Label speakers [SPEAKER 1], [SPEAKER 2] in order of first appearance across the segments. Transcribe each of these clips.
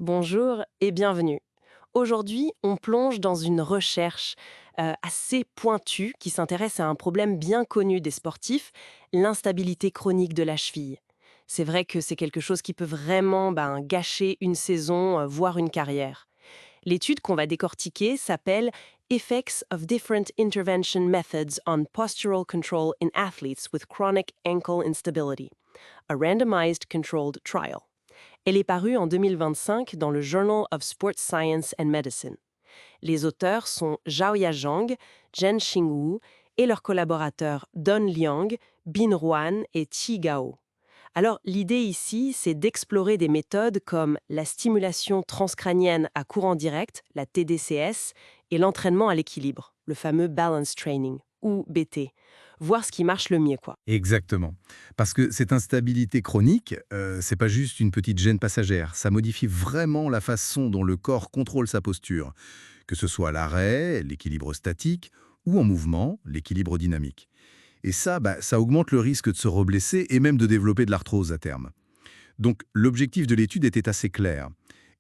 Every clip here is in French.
[SPEAKER 1] Bonjour et bienvenue. Aujourd'hui, on plonge dans une recherche assez pointue qui s'intéresse à un problème bien connu des sportifs, l'instabilité chronique de la cheville. C'est vrai que c'est quelque chose qui peut vraiment gâcher une saison, voire une carrière. L'étude qu'on va décortiquer s'appelle Effects of Different Intervention Methods on Postural Control in Athletes with Chronic Ankle Instability, a randomized controlled trial. Elle est parue en 2025 dans le Journal of Sports Science and Medicine. Les auteurs sont Zhaoya Zhang, Zhen Xingwu et leurs collaborateurs Don Liang, Bin Ruan et Qi Gao. Alors, l'idée ici, c'est d'explorer des méthodes comme la stimulation transcrânienne à courant direct, la TDCS, et l'entraînement à l'équilibre, le fameux balance training, ou BT. Voir ce qui marche le mieux, quoi.
[SPEAKER 2] Exactement. Parce que cette instabilité chronique, c'est pas juste une petite gêne passagère. Ça modifie vraiment la façon dont le corps contrôle sa posture, que ce soit à l'arrêt, l'équilibre statique, ou en mouvement, l'équilibre dynamique. Et ça, ça augmente le risque de se reblesser et même de développer de l'arthrose à terme. Donc l'objectif de l'étude était assez clair.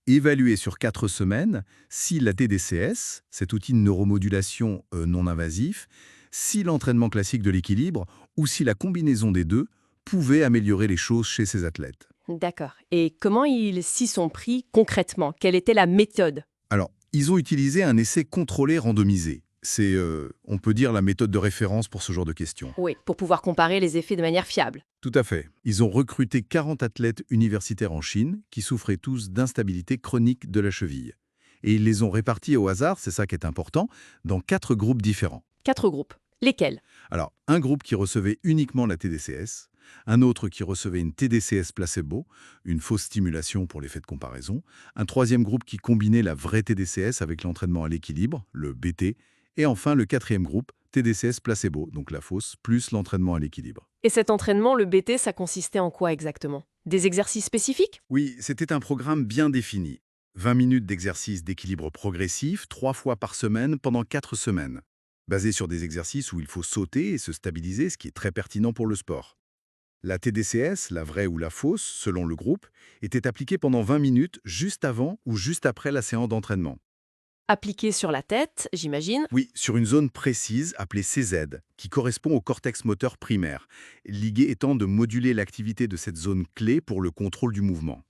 [SPEAKER 2] Évaluer sur 4 semaines si la TDCS, cet outil de neuromodulation non invasif, si l'entraînement classique de l'équilibre ou si la combinaison des deux pouvait améliorer les choses chez ces athlètes.
[SPEAKER 1] D'accord. Et comment ils s'y sont pris concrètement? Quelle était la méthode?
[SPEAKER 2] Alors, ils ont utilisé un essai contrôlé randomisé. C'est, on peut dire, la méthode de référence pour ce genre de questions.
[SPEAKER 1] Oui, pour pouvoir comparer les effets de manière fiable.
[SPEAKER 2] Tout à fait. Ils ont recruté 40 athlètes universitaires en Chine qui souffraient tous d'instabilité chronique de la cheville. Et ils les ont répartis au hasard, c'est ça qui est important, dans 4 groupes différents.
[SPEAKER 1] 4 groupes. Lesquels?
[SPEAKER 2] Alors, un groupe qui recevait uniquement la TDCS, un autre qui recevait une TDCS placebo, une fausse stimulation pour l'effet de comparaison, un troisième groupe qui combinait la vraie TDCS avec l'entraînement à l'équilibre, le BT, et enfin le quatrième groupe, TDCS placebo, donc la fausse, plus l'entraînement à l'équilibre.
[SPEAKER 1] Et cet entraînement, le BT, ça consistait en quoi exactement? Des exercices spécifiques?
[SPEAKER 2] Oui, c'était un programme bien défini. 20 minutes d'exercice d'équilibre progressif, 3 fois par semaine pendant 4 semaines, basé sur des exercices où il faut sauter et se stabiliser, ce qui est très pertinent pour le sport. La TDCS, la vraie ou la fausse, selon le groupe, était appliquée pendant 20 minutes juste avant ou juste après la séance d'entraînement.
[SPEAKER 1] Appliqués sur la tête, j'imagine.
[SPEAKER 2] Oui, sur une zone précise appelée CZ, qui correspond au cortex moteur primaire, l'idée étant de moduler l'activité de cette zone clé pour le contrôle du mouvement.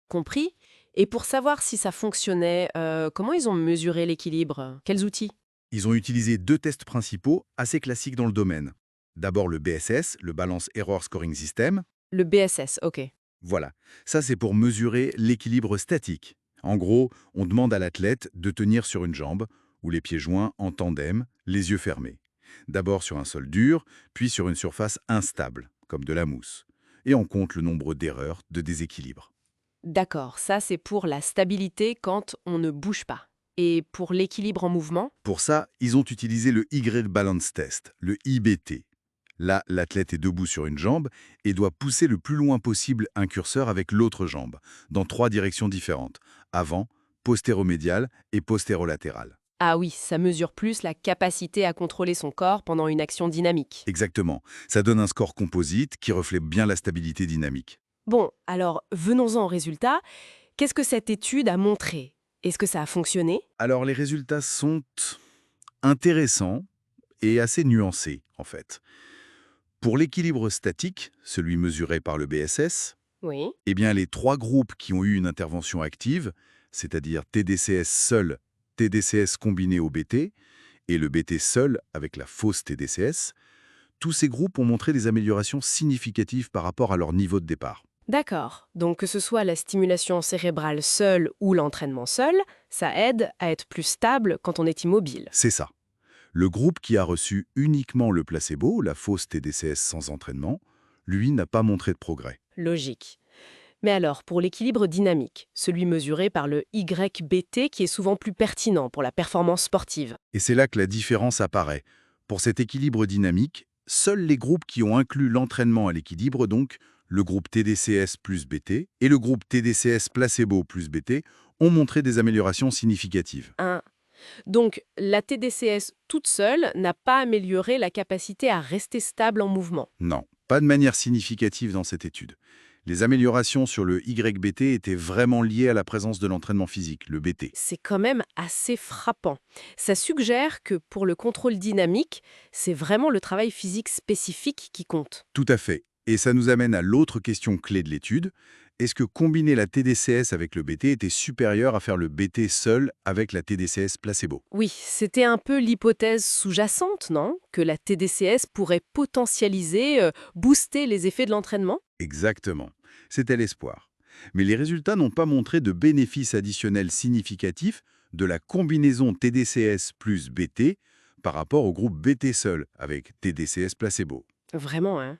[SPEAKER 1] Compris. Et pour savoir si ça fonctionnait, comment ils ont mesuré l'équilibre? Quels outils?
[SPEAKER 2] Ils ont utilisé 2 tests principaux assez classiques dans le domaine. D'abord le BSS, le Balance Error Scoring System.
[SPEAKER 1] Le BSS, ok.
[SPEAKER 2] Voilà, ça c'est pour mesurer l'équilibre statique. En gros, on demande à l'athlète de tenir sur une jambe, ou les pieds joints en tandem, les yeux fermés. D'abord sur un sol dur, puis sur une surface instable, comme de la mousse. Et on compte le nombre d'erreurs, de déséquilibre.
[SPEAKER 1] D'accord, ça c'est pour la stabilité quand on ne bouge pas. Et pour l'équilibre en mouvement?
[SPEAKER 2] Pour ça, ils ont utilisé le Y-Balance Test, le IBT. Là, l'athlète est debout sur une jambe et doit pousser le plus loin possible un curseur avec l'autre jambe, dans 3 directions différentes, avant, postéromédial et postérolatérale.
[SPEAKER 1] Ah oui, ça mesure plus la capacité à contrôler son corps pendant une action dynamique.
[SPEAKER 2] Exactement. Ça donne un score composite qui reflète bien la stabilité dynamique.
[SPEAKER 1] Bon, alors venons-en au résultat. Qu'est-ce que cette étude a montré? Est-ce que ça a fonctionné?
[SPEAKER 2] Alors les résultats sont intéressants et assez nuancés, en fait. Pour l'équilibre statique, celui mesuré par le BSS,
[SPEAKER 1] Oui.
[SPEAKER 2] eh bien, les 3 groupes qui ont eu une intervention active, c'est-à-dire TDCS seul, TDCS combiné au BT, et le BT seul avec la fausse TDCS, tous ces groupes ont montré des améliorations significatives par rapport à leur niveau de départ.
[SPEAKER 1] D'accord. Donc que ce soit la stimulation cérébrale seule ou l'entraînement seul, ça aide à être plus stable quand on est immobile.
[SPEAKER 2] C'est ça. Le groupe qui a reçu uniquement le placebo, la fausse TDCS sans entraînement, lui n'a pas montré de progrès.
[SPEAKER 1] Logique. Mais alors, pour l'équilibre dynamique, celui mesuré par le YBT qui est souvent plus pertinent pour la performance sportive.
[SPEAKER 2] Et c'est là que la différence apparaît. Pour cet équilibre dynamique, seuls les groupes qui ont inclus l'entraînement à l'équilibre, donc le groupe TDCS plus BT et le groupe TDCS placebo plus BT, ont montré des améliorations significatives.
[SPEAKER 1] Un. Donc, la TDCS toute seule n'a pas amélioré la capacité à rester stable en mouvement.
[SPEAKER 2] Non, pas de manière significative dans cette étude. Les améliorations sur le YBT étaient vraiment liées à la présence de l'entraînement physique, le BT.
[SPEAKER 1] C'est quand même assez frappant. Ça suggère que pour le contrôle dynamique, c'est vraiment le travail physique spécifique qui compte.
[SPEAKER 2] Tout à fait. Et ça nous amène à l'autre question clé de l'étude. Est-ce que combiner la TDCS avec le BT était supérieur à faire le BT seul avec la TDCS placebo?
[SPEAKER 1] Oui, c'était un peu l'hypothèse sous-jacente, non? Que la TDCS pourrait potentialiser, booster les effets de l'entraînement?
[SPEAKER 2] Exactement. C'était l'espoir. Mais les résultats n'ont pas montré de bénéfices additionnels significatifs de la combinaison TDCS plus BT par rapport au groupe BT seul avec TDCS placebo.
[SPEAKER 1] Vraiment, hein?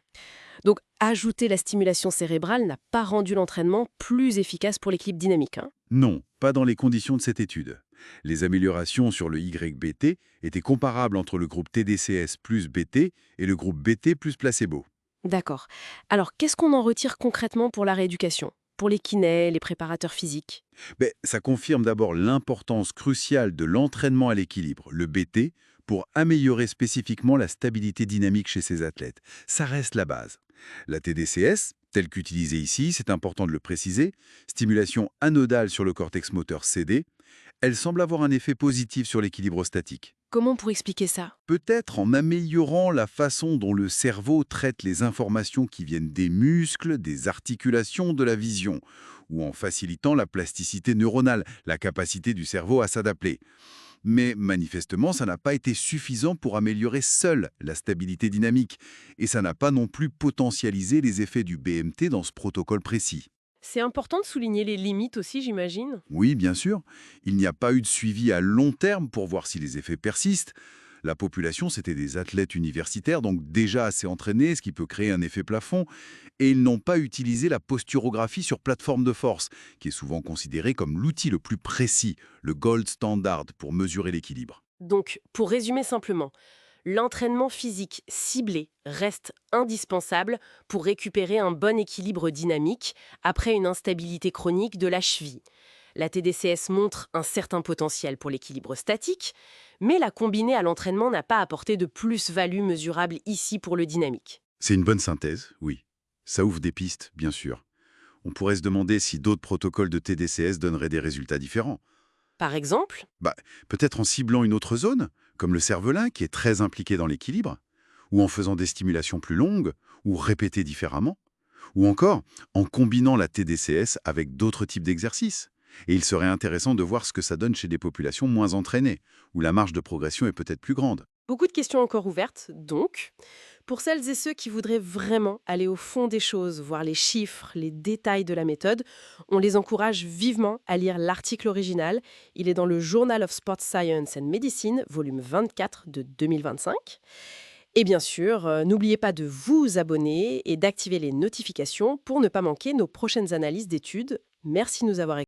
[SPEAKER 1] Donc, ajouter la stimulation cérébrale n'a pas rendu l'entraînement plus efficace pour l'équilibre dynamique, hein?
[SPEAKER 2] Non, pas dans les conditions de cette étude. Les améliorations sur le YBT étaient comparables entre le groupe TDCS plus BT et le groupe BT plus placebo.
[SPEAKER 1] D'accord. Alors, qu'est-ce qu'on en retire concrètement pour la rééducation? Pour les kinés, les préparateurs physiques?
[SPEAKER 2] Mais ça confirme d'abord l'importance cruciale de l'entraînement à l'équilibre, le BT, pour améliorer spécifiquement la stabilité dynamique chez ces athlètes. Ça reste la base. La TDCS, telle qu'utilisée ici, c'est important de le préciser, stimulation anodale sur le cortex moteur CD, elle semble avoir un effet positif sur l'équilibre statique.
[SPEAKER 1] Comment pour expliquer ça?
[SPEAKER 2] Peut-être en améliorant la façon dont le cerveau traite les informations qui viennent des muscles, des articulations, de la vision, ou en facilitant la plasticité neuronale, la capacité du cerveau à s'adapter. Mais manifestement, ça n'a pas été suffisant pour améliorer seule la stabilité dynamique, et ça n'a pas non plus potentialisé les effets du BMT dans ce protocole précis.
[SPEAKER 1] C'est important de souligner les limites aussi, j'imagine.
[SPEAKER 2] Oui, bien sûr, il n'y a pas eu de suivi à long terme pour voir si les effets persistent. La population, c'était des athlètes universitaires, donc déjà assez entraînés, ce qui peut créer un effet plafond, et ils n'ont pas utilisé la posturographie sur plateforme de force, qui est souvent considérée comme l'outil le plus précis, le gold standard pour mesurer l'équilibre.
[SPEAKER 1] Donc, pour résumer simplement, l'entraînement physique ciblé reste indispensable pour récupérer un bon équilibre dynamique après une instabilité chronique de la cheville. La TDCS montre un certain potentiel pour l'équilibre statique, mais la combiner à l'entraînement n'a pas apporté de plus-value mesurable ici pour le dynamique.
[SPEAKER 2] C'est une bonne synthèse, oui. Ça ouvre des pistes, bien sûr. On pourrait se demander si d'autres protocoles de TDCS donneraient des résultats différents.
[SPEAKER 1] Par exemple,
[SPEAKER 2] Bah, peut-être en ciblant une autre zone, comme le cervelin qui est très impliqué dans l'équilibre, ou en faisant des stimulations plus longues, ou répétées différemment, ou encore en combinant la TDCS avec d'autres types d'exercices. Et il serait intéressant de voir ce que ça donne chez des populations moins entraînées, où la marge de progression est peut-être plus grande.
[SPEAKER 1] beaucoup de questions encore ouvertes, donc. Pour celles et ceux qui voudraient vraiment aller au fond des choses, voir les chiffres, les détails de la méthode, on les encourage vivement à lire l'article original. Il est dans le Journal of Sports Science and Medicine, volume 24 de 2025. Et bien sûr, n'oubliez pas de vous abonner et d'activer les notifications pour ne pas manquer nos prochaines analyses d'études. Merci de nous avoir écoutés.